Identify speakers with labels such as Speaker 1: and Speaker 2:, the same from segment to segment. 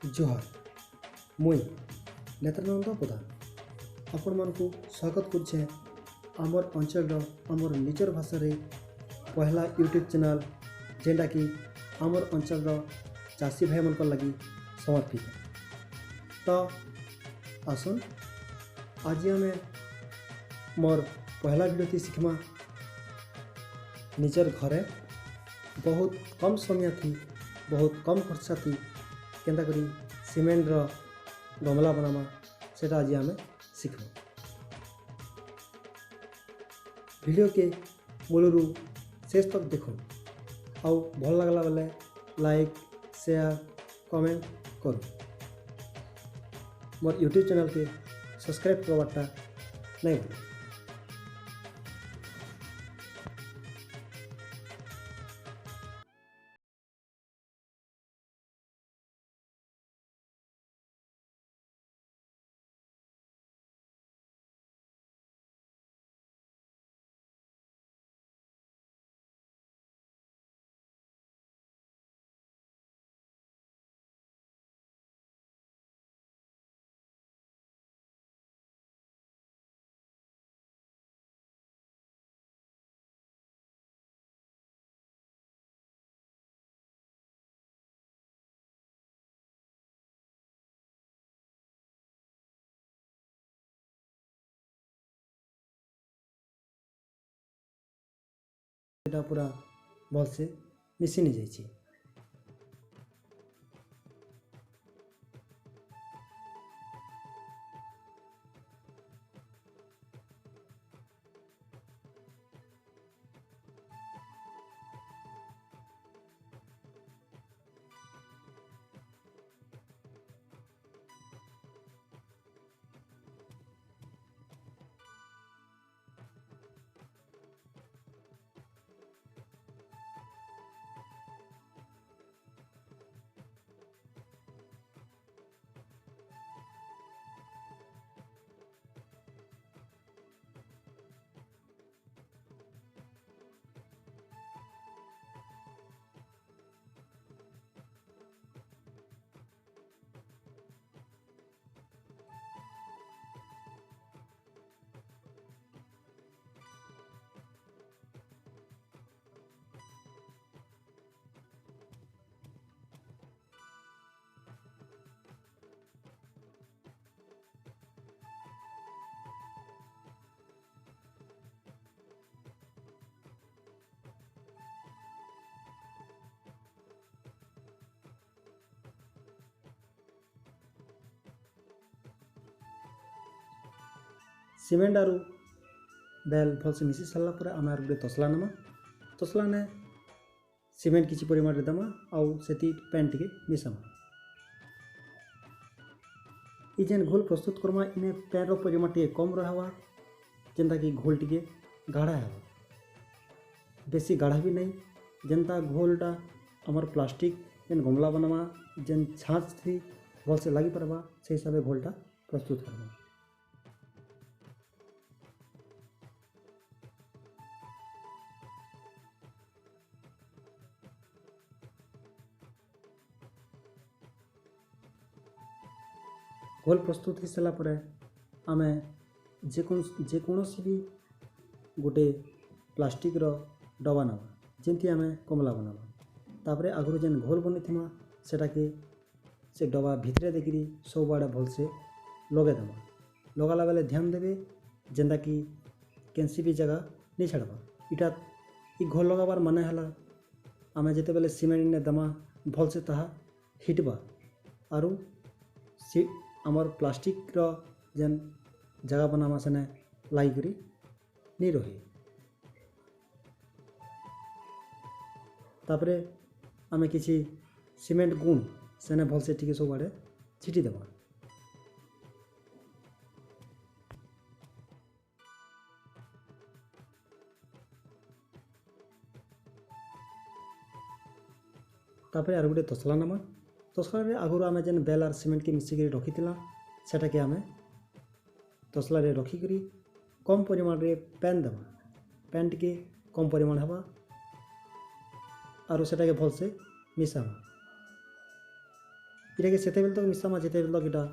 Speaker 1: जोहार मुई नेत्रानंद प्रधान आपण मानकु स्वागत करछे आमर अंचल आमर निजर भाषा रे पहला यूट्यूब चैनल जेंटा कि आमर अंचल चाषी भाई मन लगी समर्पित। तो आसन आज आम मोर पहला वीडियो थी शिखमा निजर घरे बहुत कम समय थी बहुत कम खर्चा थी केंता करी सीमेंट गमला बनामा सेटा आज आम शिखमा। वीडियो के मूलरू शेष तक देखो आउ भल लगला बेले लाइक शेयर कमेंट करो। मोर यूट्यूब चैनल के सब्सक्राइब करवाटा नहीं भूल। पूरा भल से मिसी नहीं जाइए। सीमेंट आरु बेल भल से मिसी सारा पर आम गोटे तसला नमा तसला ने सीमेंट किसी परिमाण देमा आउ सेती पेन टिके मिसामा। ई जेन घोल प्रस्तुत करमा इने पेन रो परिमाण टिके कम रहवा जेंता कि घोल टिके गाढ़ा है बेसी गाढ़ा भी नहीं जेंता घोलटा आमर प्लास्टिक जेन गमला बनामा जेन छाँच थी भल से लगी पारबा से हिसाब से घोलटा प्रस्तुत करवा। घोल प्रस्तुत हो सारा पर आम जेकोसी भी गोटे प्लास्टिक डबा नवा जमी आम कमला बनावा तापर आगु जेन घोल बनी थी सेटा के से डबा भितरे देखिरी सब आड़े भल से लगेदेमा लगाला बेले ध्यान देवे जेनता कि कैंसी भी जगह नहीं छाड़वा। इटा घोल लगाबार माने हला आम जिते बेले सीमेंट ने दमा भल से ताहा हिटबा आरु आमर प्लास्टिक जेन जगह बनामा सेने लाई करी नहीं रही। तापरे आमे किसी सीमेंट गुण सेने भल से टिके सब आड़े छिटी देवा। तापरे आर गोटे तसला नमा तसला रे आगुर आमे जेन बेल आर सीमेंट के मिसिक रखी सेटा के आमे तसला रे रखी करी कम परिमाण रे पेन देवा पेन टिके कम परिमाण हवा आरो सेटा के भल से मिसावा। इटाके सेतेबेले तक मिसामा जेतेबेले तक इटा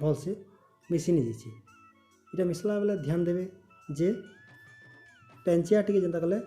Speaker 1: भलसे मिसी नहीं जाइए। इटा मिसला बेले ध्यान देवे जे पेंचिया टिके जेनता कले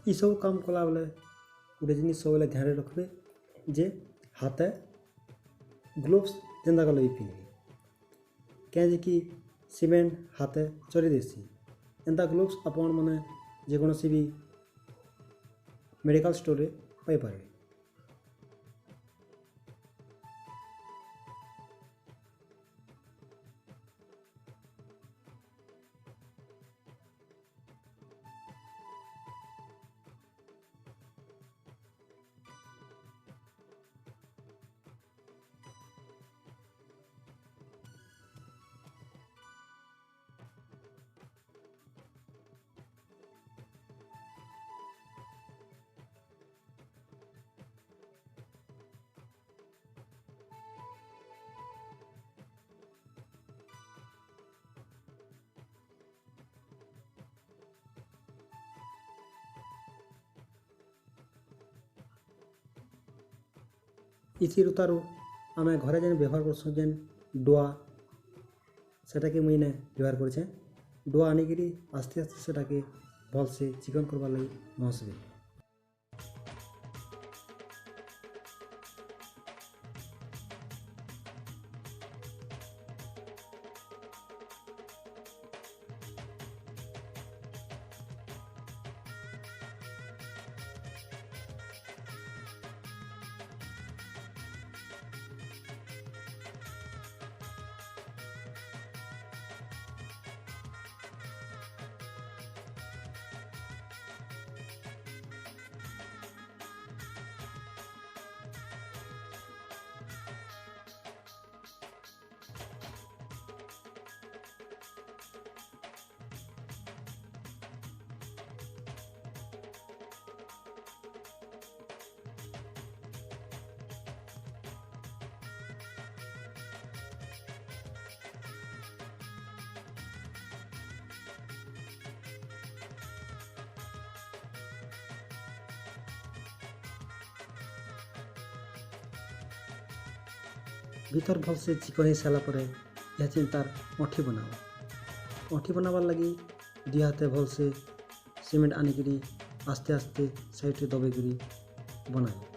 Speaker 1: ये सब काम कला बेले गोटे जिन सब बेले ध्यान रखबे जे हाथे ग्लोव्स जेनता कले भी पिंधे क्या कि सीमेंट हाथे चढ़ी देसी एंता ग्लोव्स आपण मैंने जेकोसी भी मेडिकल स्टोर पाई पारे। इसी ऋतारु आम घरे जेन व्यवहार कर जेन डुआ सेटा के मुझे व्यवहार करे डुआ आनिकी आस्ते आस्ते सेटा के भल से चिकन करवार लगी घसबे। भीतर भल से चिकन हो सारापर यह चिंतार अठी बनावा। अठी बनाबार लगी दुई हाथे भल से सीमेंट आनिकी आस्ते आस्ते साइड दबेकरी बनाए।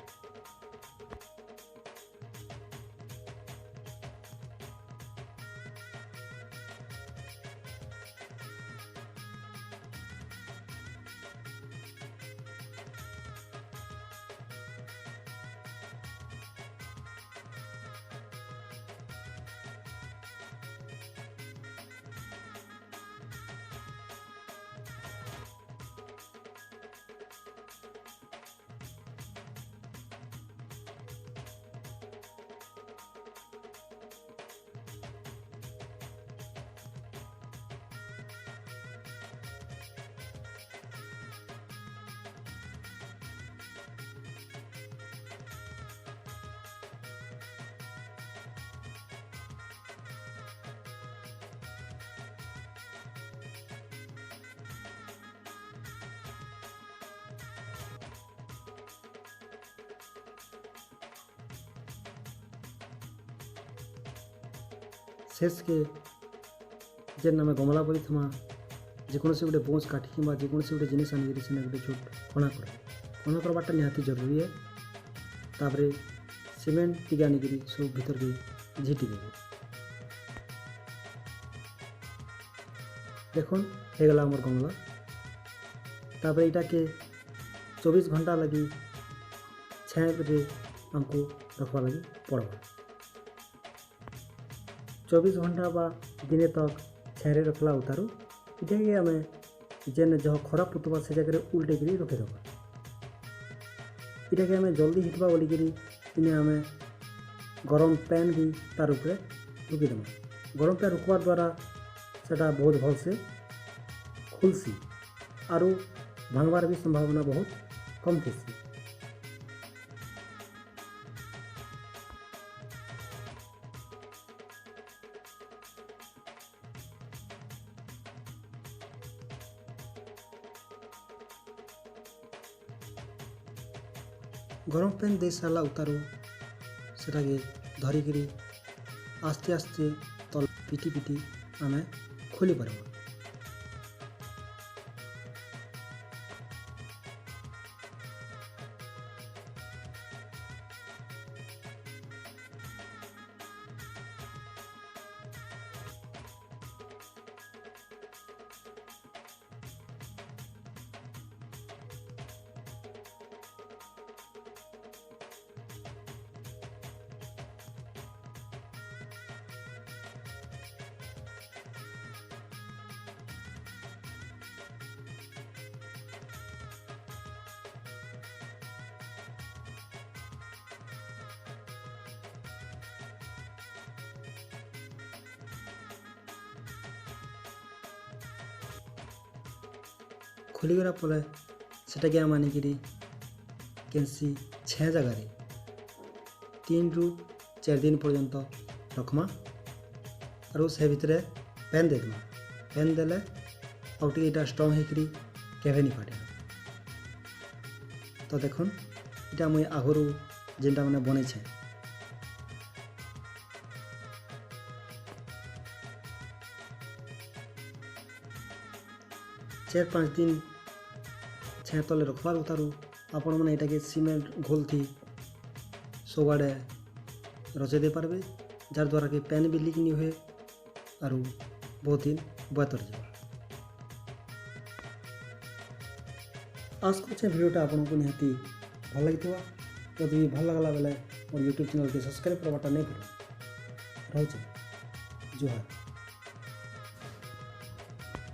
Speaker 1: शेष के जेन आम गमला बड़ी थमा जेकोसी गोटे बोझ काठी कि जेकोसी गोटे जिनिस आनिक से गोटे छोट कणा कणा करवाटा निहाती जरूरी है। तापर सीमेंट टी आनिक सब भीतर के झीटी देवे। देखुन होगला आमर गमला। तापर यहाँ के 24 घंटा लगी छाया आमको रखवा लगी पड़वा। 24 घंटा बा दिने तक छाया रखला उतारू इटा आम जेन जहाँ खराब पुतबा से जगह उल्टे कर रखिदेवा। इटा के आम जल्दी हिटवा बोलिकी इने आम गरम पैन भी तार उपरे रुकीदेमा। गरम पैन रुकवार द्वारा सेटा बहुत भल से खुलसी आरु भांगबार भी संभावना बहुत कम थी। गरम पैन दे सारा उतारू सेटा के धरिकी आस्ते आस्ते तल पिटी पिटी आम खोली पार। खोलीगला परे सेटाके आम आनिकी कैंसी छे जगार 3 ରୁ 4 दिन पर्यंत रखमा और से भितर पैन देदेमा। पैन देले आउटे यहाँ स्ट्रंग होकर केवे नहीं फाटे। तो देखुन इटा मुई आगरू जेनटा मैंने बने 4-5 दिन छे तले रखबार उतारू आपण मैंने यहाँ के सीमेंट घोल थी सबआड़े रचे दे पारबे, जार द्वारा कि पैन भी लीक नहीं हुए और बहुत दिन बतर जाए। आशा कर भिडियोटा आपन को निहाती भल लगी। जदि भल लगला बेले मोर यूट्यूब चैनल के सब्सक्राइब करवाटा नहीं भूल। रहुचे जुहार।